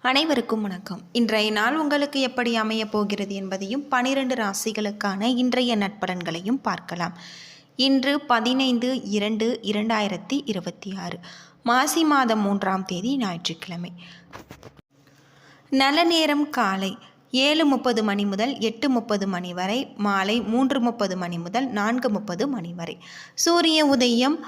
அனைவருக்கும் வணக்கம். இன்றைய நாள் உங்களுக்கு எப்படி அமையப் போகிறது என்பதையும் 12 ராசிகளுக்கான இன்றைய நட்பலன்களையும் பார்க்கலாம். இன்று 15/2/2026 மாசி மாதம் 3ஆம் தேதி ஞாயிற்றுக்கிழமை. நல்ல நேரம் காலை 7:30 மணி முதல் 8:30 மணி வரை, மாலை 3:30 மணி முதல் 4:30 மணி வரை. சூரிய உதயம்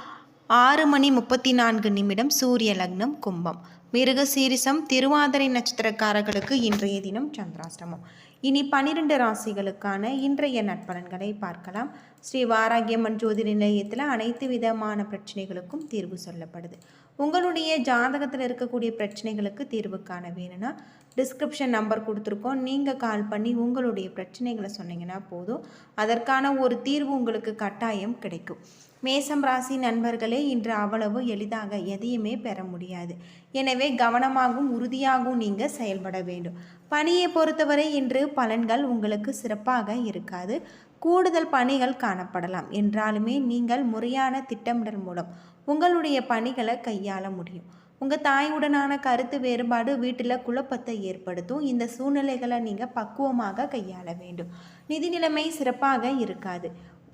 6:34 சூரிய லக்னம் கும்பம். மிருகசீரிசம் திருவாதிரை நட்சத்திரக்காரர்களுக்கு இன்றைய தினம் சந்திராஷ்டமம். இனி 12 ராசிகளுக்கான இன்றைய நட்பலன்களை பார்க்கலாம். ஸ்ரீ வாராகியம்மன் ஜோதிட நிலையத்தில் அனைத்து விதமான பிரச்சனைகளுக்கும் தீர்வு சொல்லப்படுது. உங்களுடைய ஜாதகத்தில் இருக்கக்கூடிய பிரச்சனைகளுக்கு தீர்வு காண வேணும்னா டிஸ்கிரிப்ஷன் நம்பர் கொடுத்துருக்கோம். நீங்கள் கால் பண்ணி உங்களுடைய பிரச்சனைகளை சொன்னீங்கன்னா போதும், அதற்கான ஒரு தீர்வு உங்களுக்கு கட்டாயம் கிடைக்கும். மேசம் ராசி நண்பர்களே, இன்று அவ்வளவு எளிதாக எதையுமே பெற முடியாது. எனவே கவனமாகவும் உறுதியாகவும் நீங்கள் செயல்பட வேண்டும். பணியை பொறுத்தவரை இன்று பலன்கள் உங்களுக்கு சிறப்பாக இருக்காது. கூடுதல் பணிகள் காணப்படலாம். என்றாலுமே நீங்கள் முறையான திட்டமிடல் மூலம் உங்களுடைய பணிகளை கையாள முடியும். உங்கள் தாயுடனான கருத்து வேறுபாடு வீட்டில் குழப்பத்தை ஏற்படுத்தும். இந்த சூழ்நிலைகளை நீங்கள் பக்குவமாக கையாள வேண்டும். நிதி நிலைமை சிறப்பாக இருக்காது.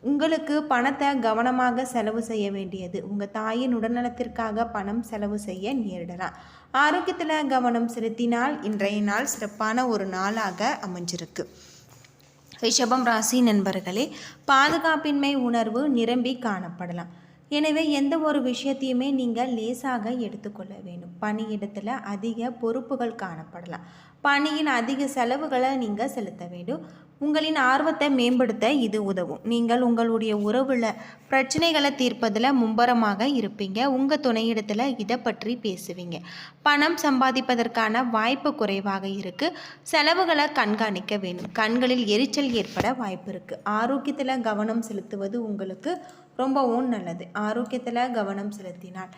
உங்களுக்கு பணத்தை கவனமாக செலவு செய்ய வேண்டியது. உங்கள் தாயின் உடல்நலத்திற்காக பணம் செலவு செய்ய நேரிடலாம். ஆரோக்கியத்தில் கவனம் செலுத்தினால் இன்றைய நாள் சிறப்பான ஒரு நாளாக அமைஞ்சிருக்கு. ரிஷபம் ராசி நண்பர்களே, பாதுகாப்பின்மை உணர்வு நிரம்பி காணப்படலாம். எனவே எந்த ஒரு விஷயத்தையுமே நீங்கள் லேசாக எடுத்துக்கொள்ள வேண்டும். பணியிடத்தில் அதிக பொறுப்புகள் காணப்படலாம். பணியின் அதிக செலவுகளை நீங்கள் செலுத்த வேண்டும். உங்களின் ஆர்வத்தை மேம்படுத்த இது உதவும். நீங்கள் உங்களுடைய உறவில் பிரச்சனைகளை தீர்ப்பதில் மும்பரமாக இருப்பீங்க. உங்கள் துணையிடத்தில் இதை பற்றி பேசுவீங்க. பணம் சம்பாதிப்பதற்கான வாய்ப்பு குறைவாக இருக்குது. செலவுகளை கண்காணிக்க வேண்டும். கண்களில் எரிச்சல் ஏற்பட வாய்ப்பு இருக்குது. ஆரோக்கியத்தில் கவனம் செலுத்துவது உங்களுக்கு ரொம்பவும் நல்லது. ஆரோக்கியத்தில் கவனம் செலுத்தினால்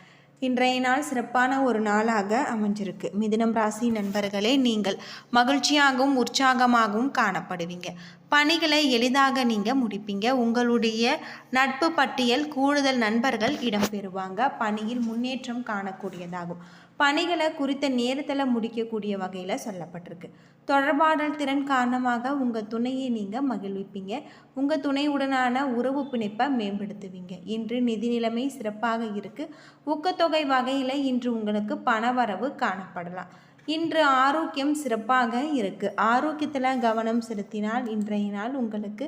இன்றைய நாள் சிறப்பான ஒரு நாளாக அமைஞ்சிருக்கு. மிதுனம் ராசி நண்பர்களே, நீங்கள் மகிழ்ச்சியாகவும் உற்சாகமாகவும் காணப்படுவீங்க. பணிகளை எளிதாக நீங்கள் முடிப்பீங்க. உங்களுடைய நட்பு பட்டியல் கூடுதல் நண்பர்கள் இடம்பெறுவாங்க. பணியில் முன்னேற்றம் காணக்கூடியதாகும். பணிகளை குறித்த நேரத்தில் முடிக்கக்கூடிய வகையில் சொல்லப்பட்டிருக்கு. தொடர்பாடல் திறன் காரணமாக உங்கள் துணையை நீங்கள் மகிழ்விப்பீங்க. உங்கள் துணையுடனான உறவு பிணைப்பை மேம்படுத்துவீங்க. இன்று நிதி நிலைமை சிறப்பாக இருக்குது. ஊக்கத்தொகை வகையில் இன்று உங்களுக்கு பணவரவு காணப்படலாம். இன்று ஆரோக்கியம் சிறப்பாக இருக்குது. ஆரோக்கியத்தில் கவனம் செலுத்தினால் இன்றைய நாள் உங்களுக்கு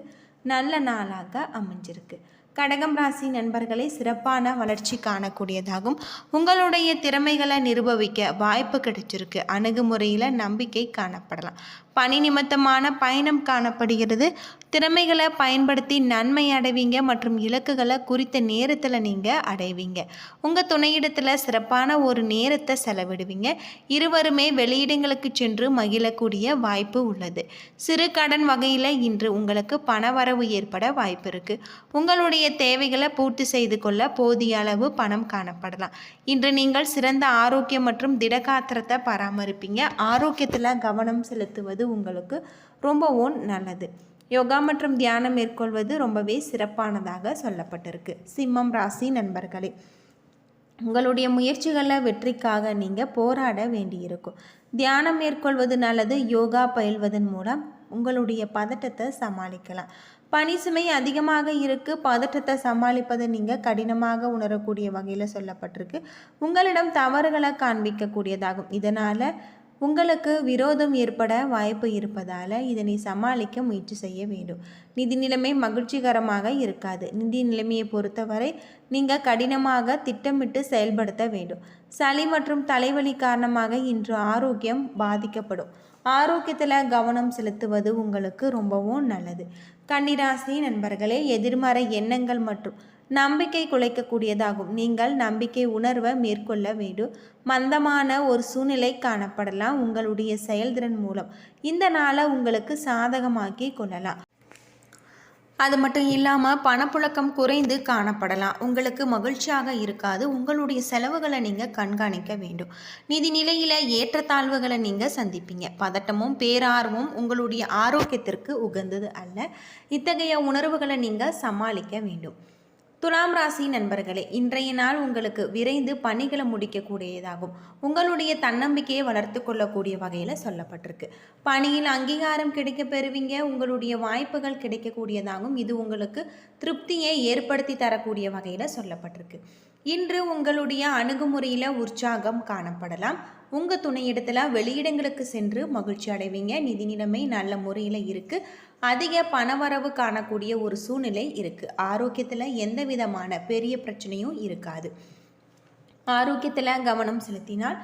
நல்ல நாளாக அமைஞ்சிருக்கு. கடகம் ராசி நண்பர்களை, சிறப்பான வளர்ச்சி காணக்கூடியதாகும். உங்களுடைய திறமைகளை நிரூபிக்க வாய்ப்பு கிடைச்சிருக்கு. அணுகுமுறையில் நம்பிக்கை காணப்படலாம். பணி நிமித்தமான பயணம் காணப்படுகிறது. திறமைகளை பயன்படுத்தி நன்மை அடைவீங்க மற்றும் இலக்குகளை குறித்த நேரத்தில் நீங்கள் அடைவீங்க. உங்கள் துணையிடத்தில் சிறப்பான ஒரு நேரத்தை செலவிடுவீங்க. இருவருமே வெளியிடங்களுக்கு சென்று மகிழக்கூடிய வாய்ப்பு உள்ளது. சிறு கடன் வகையில் இன்று உங்களுக்கு பணவரவு ஏற்பட வாய்ப்பு இருக்குது. உங்களுடைய தேவைகளை பூர்த்தி செய்து கொள்ள போதிய அளவு பணம் காணப்படலாம். இன்று நீங்கள் சிறந்த ஆரோக்கியம் மற்றும் திடகாத்திரத்தை பராமரிப்பீங்க. ஆரோக்கியத்தில் கவனம் செலுத்துவது உங்களுக்கு ரொம்பவும் நல்லது. யோகா மற்றும் தியானம் மேற்கொள்வது ரொம்பவே சிறப்பானதாக சொல்லப்பட்டிருக்கு. சிம்மம் ராசி நண்பர்களே, உங்களுடைய முயற்சிகளில் வெற்றிக்காக நீங்கள் போராட வேண்டியிருக்கும். தியானம் மேற்கொள்வது நல்லது. யோகா பயில்வதன் மூலம் உங்களுடைய பதட்டத்தை சமாளிக்கலாம். பணி சுமை அதிகமாக இருக்குது. பதட்டத்தை சமாளிப்பதை நீங்கள் கடினமாக உணரக்கூடிய வகையில் சொல்லப்பட்டிருக்கு. உங்களிடம் தவறுகளை காண்பிக்கக்கூடியதாகும். இதனால் உங்களுக்கு விரோதம் ஏற்பட வாய்ப்பு இருப்பதால் இதனை சமாளிக்க முயற்சி செய்ய வேண்டும். நிதி நிலைமை மகிழ்ச்சிகரமாக இருக்காது. நிதி நிலைமையை பொறுத்தவரை நீங்கள் கடினமாக திட்டமிட்டு செயல்படுத்த வேண்டும். சளி மற்றும் தலைவலி காரணமாக இன்று ஆரோக்கியம் பாதிக்கப்படும். ஆரோக்கியத்தில் கவனம் செலுத்துவது உங்களுக்கு ரொம்பவும் நல்லது. கன்னிராசி நண்பர்களே, எதிர்மறை எண்ணங்கள் மற்றும் நம்பிக்கை குலைக்கக்கூடியதாகும். நீங்கள் நம்பிக்கை உணர்வை மேற்கொள்ள வேண்டும். மந்தமான ஒரு சூழ்நிலை காணப்படலாம். உங்களுடைய செயல்திறன் மூலம் இந்த நாளை உங்களுக்கு சாதகமாக்கி கொள்ளலாம். அது மட்டும் இல்லாமல் பணப்புழக்கம் குறைந்து காணப்படலாம். உங்களுக்கு மகிழ்ச்சியாக இருக்காது. உங்களுடைய செலவுகளை நீங்கள் கண்காணிக்க வேண்டும். நிதி நிலையில் ஏற்றத்தாழ்வுகளை நீங்கள் சந்திப்பீங்க. பதட்டமும் பேரார்வமும் உங்களுடைய ஆரோக்கியத்திற்கு உகந்தது அல்ல. இத்தகைய உணர்வுகளை நீங்கள் சமாளிக்க வேண்டும். துலாம் ராசி நண்பர்களே, இன்றைய நாள் உங்களுக்கு விரைந்து பணிகளை முடிக்கக்கூடியதாகும். உங்களுடைய தன்னம்பிக்கையை வளர்த்து கொள்ளக்கூடிய வகையில் சொல்லப்பட்டிருக்கு. பணியில் அங்கீகாரம் கிடைக்க பெறுவீங்க. உங்களுடைய வாய்ப்புகள் கிடைக்கக்கூடியதாகும். இது உங்களுக்கு திருப்தியை ஏற்படுத்தி தரக்கூடிய வகையில் சொல்லப்பட்டிருக்கு. இன்று உங்களுடைய அணுகுமுறையில் உற்சாகம் காணப்படலாம். உங்கள் துணையிடத்தில் வெளியிடங்களுக்கு சென்று மகிழ்ச்சி அடைவீங்க. நிதி நிலைமை நல்ல முறையில் இருக்குது. அதிக பணவரவு காணக்கூடிய ஒரு சூழ்நிலை இருக்குது. ஆரோக்கியத்தில் எந்த விதமான பெரிய பிரச்சனையும் இருக்காது. ஆரோக்கியத்தில் கவனம் செலுத்தினால்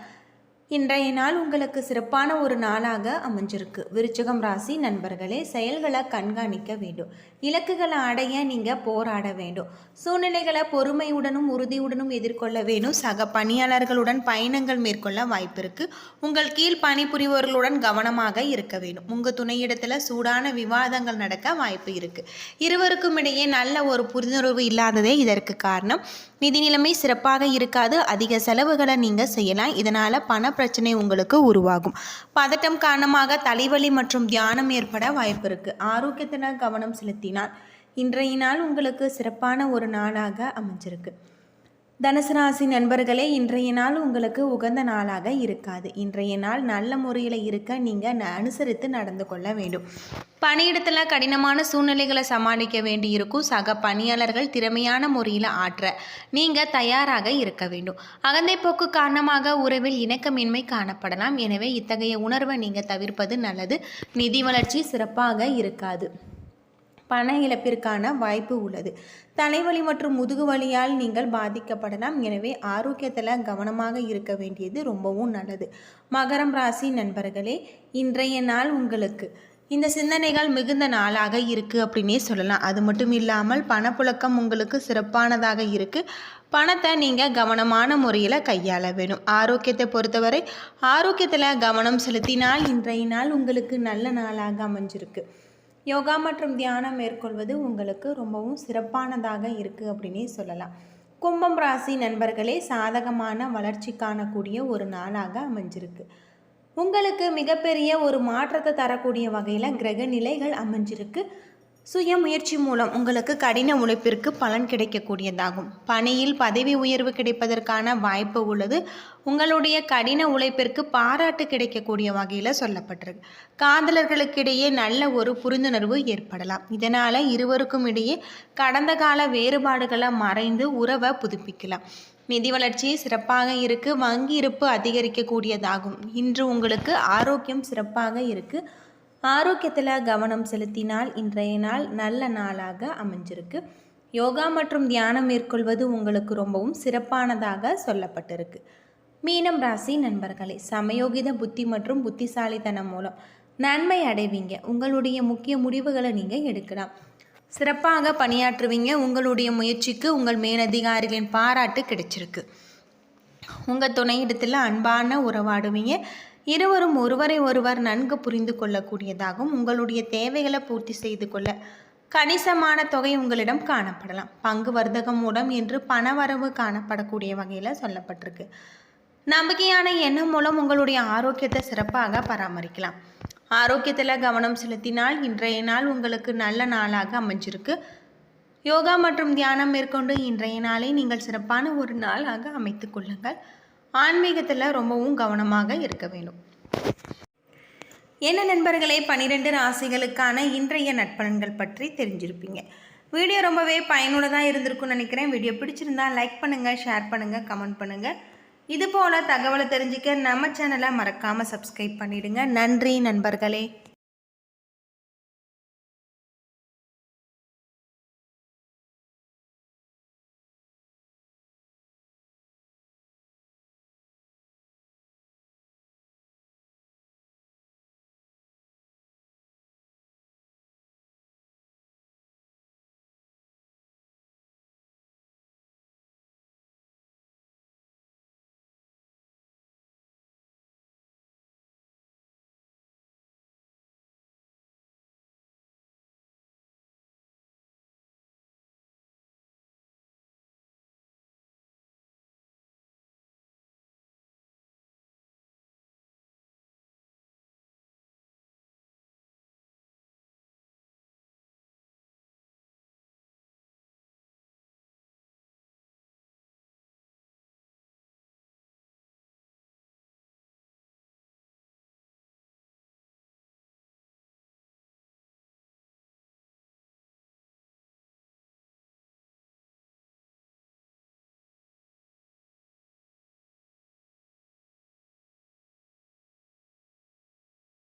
இன்றைய நாள் உங்களுக்கு சிறப்பான ஒரு நாளாக அமைஞ்சிருக்கு. விருச்சிகம் ராசி நண்பர்களே, செயல்களை கண்காணிக்க வேண்டும். இலக்குகளை அடைய நீங்கள் போராட வேண்டும். சூழ்நிலைகளை பொறுமையுடனும் உறுதியுடனும் எதிர்கொள்ள வேண்டும். சக பணியாளர்களுடன் பயணங்கள் மேற்கொள்ள வாய்ப்பு இருக்குது. உங்கள் கீழ் பணிபுரிபவர்களுடன் கவனமாக இருக்க வேண்டும். உங்கள் துணையிடத்தில் சூடான விவாதங்கள் நடக்க வாய்ப்பு இருக்குது. இருவருக்கும் இடையே நல்ல ஒரு புரிந்துணர்வு இல்லாததே இதற்கு காரணம். நிதி நிலைமை சிறப்பாக இருக்காது. அதிக செலவுகளை நீங்கள் செய்யலாம். இதனால் பண பிரச்சனை உங்களுக்கு உருவாகும். பதட்டம் காரணமாக தலைவலி மற்றும் தியானம் ஏற்பட வாய்ப்பு இருக்குது. ஆரோக்கியத்தில் கவனம் செலுத்தினால் இன்றைய நாள் உங்களுக்கு சிறப்பான ஒரு நாளாக அமைஞ்சிருக்கு. தனுசு ராசி நண்பர்களே, இன்றைய நாள் உங்களுக்கு உகந்த நாளாக இருக்காது. இன்றைய நாள் நல்ல முறையில் இருக்க நீங்கள் அனுசரித்து நடந்து கொள்ள வேண்டும். பணியிடத்தில் கடினமான சூழ்நிலைகளை சமாளிக்க வேண்டி இருக்கும். சக பணியாளர்கள் திறமையான முறையில் ஆற்ற நீங்கள் தயாராக இருக்க வேண்டும். அகந்தை போக்கு காரணமாக உறவில் இணக்கமின்மை காணப்படலாம். எனவே இத்தகைய உணர்வை நீங்கள் தவிர்ப்பது நல்லது. நிதி வளர்ச்சி சிறப்பாக இருக்காது. பண இழப்பிற்கான வாய்ப்பு உள்ளது. தலைவலி மற்றும் முதுகு வலியால் நீங்கள் பாதிக்கப்படலாம். எனவே ஆரோக்கியத்தில் கவனமாக இருக்க வேண்டியது ரொம்பவும் நல்லது. மகரம் ராசி நண்பர்களே, இன்றைய நாள் உங்களுக்கு இந்த சிந்தனைகள் மிகுந்த நாளாக இருக்குது அப்படின்னே சொல்லலாம். அது மட்டும் இல்லாமல் பணப்புழக்கம் உங்களுக்கு சிறப்பானதாக இருக்குது. பணத்தை நீங்கள் கவனமான முறையில் கையாள வேணும். ஆரோக்கியத்தை பொறுத்தவரை ஆரோக்கியத்தில் கவனம் செலுத்தினால் இன்றைய நாள் உங்களுக்கு நல்ல நாளாக அமைஞ்சிருக்கு. யோகா மற்றும் தியானம் மேற்கொள்வது உங்களுக்கு ரொம்பவும் சிறப்பானதாக இருக்குது அப்படின்னே சொல்லலாம். கும்பம் ராசி நண்பர்களே, சாதகமான வளர்ச்சி காணக்கூடிய ஒரு நாளாக அமைஞ்சிருக்கு. உங்களுக்கு மிகப்பெரிய ஒரு மாற்றத்தை தரக்கூடிய வகையில் கிரக நிலைகள் அமைஞ்சிருக்கு. சுய முயற்சி மூலம் உங்களுக்கு கடின உழைப்பிற்கு பலன் கிடைக்கக்கூடியதாகும். பணியில் பதவி உயர்வு கிடைப்பதற்கான வாய்ப்பு உள்ளது. உங்களுடைய கடின உழைப்பிற்கு பாராட்டு கிடைக்கக்கூடிய வகையில் சொல்லப்பட்டிருக்கு. காதலர்களுக்கிடையே நல்ல ஒரு புரிந்துணர்வு ஏற்படலாம். இதனால் இருவருக்கும் இடையே கடந்த கால வேறுபாடுகளை மறைந்து உறவை புதுப்பிக்கலாம். நிதி வளர்ச்சி சிறப்பாக இருக்குது. வங்கி இருப்பு அதிகரிக்கக்கூடியதாகும். இன்று உங்களுக்கு ஆரோக்கியம் சிறப்பாக இருக்குது. ஆரோக்கியத்தில் கவனம் செலுத்தினால் இன்றைய நாள் நல்ல நாளாக அமைஞ்சிருக்கு. யோகா மற்றும் தியானம் மேற்கொள்வது உங்களுக்கு ரொம்பவும் சிறப்பானதாக சொல்லப்பட்டிருக்கு. மீனம் ராசி நண்பர்களே, சமயோகித புத்தி மற்றும் புத்திசாலித்தனம் மூலம் நன்மை அடைவீங்க. உங்களுடைய முக்கிய முடிவுகளை நீங்கள் எடுக்கலாம். சிறப்பாக பணியாற்றுவீங்க. உங்களுடைய முயற்சிக்கு உங்கள் மேலதிகாரிகளின் பாராட்டு கிடைச்சிருக்கு. உங்கள் துணையிடத்தில் அன்பான உறவாடுவீங்க. இருவரும் ஒருவரை ஒருவர் நன்கு புரிந்து கொள்ளக்கூடியதாகவும் உங்களுடைய தேவைகளை பூர்த்தி செய்து கொள்ள கணிசமான தொகை உங்களிடம் காணப்படலாம். பங்கு வர்த்தகம் மூலம் என்று பணவரவு காணப்படக்கூடிய வகையில் சொல்லப்பட்டிருக்கு. நம்பிக்கையான எண்ணம் மூலம் உங்களுடைய ஆரோக்கியத்தை சிறப்பாக பராமரிக்கலாம். ஆரோக்கியத்தில் கவனம் செலுத்தினால் இன்றைய நாள் உங்களுக்கு நல்ல நாளாக அமைஞ்சிருக்கு. யோகா மற்றும் தியானம் மேற்கொண்டு இன்றைய நாளை நீங்கள் சிறப்பான ஒரு நாளாக அமைத்து கொள்ளுங்கள். ஆன்மீகத்தில் ரொம்பவும் கவனமாக இருக்க வேண்டும். என்ன நண்பர்களே, 12 ராசிகளுக்கான இன்றைய நட்பலன்கள் பற்றி தெரிஞ்சிருப்பீங்க. வீடியோ ரொம்பவே பயனுள்ளதாக இருந்திருக்கும்னு நினைக்கிறேன். வீடியோ பிடிச்சிருந்தா லைக் பண்ணுங்கள், ஷேர் பண்ணுங்கள், கமெண்ட் பண்ணுங்கள். இது போல் தகவலை தெரிஞ்சுக்க நம்ம சேனலை மறக்காமல் சப்ஸ்கிரைப் பண்ணிவிடுங்க. நன்றி நண்பர்களே.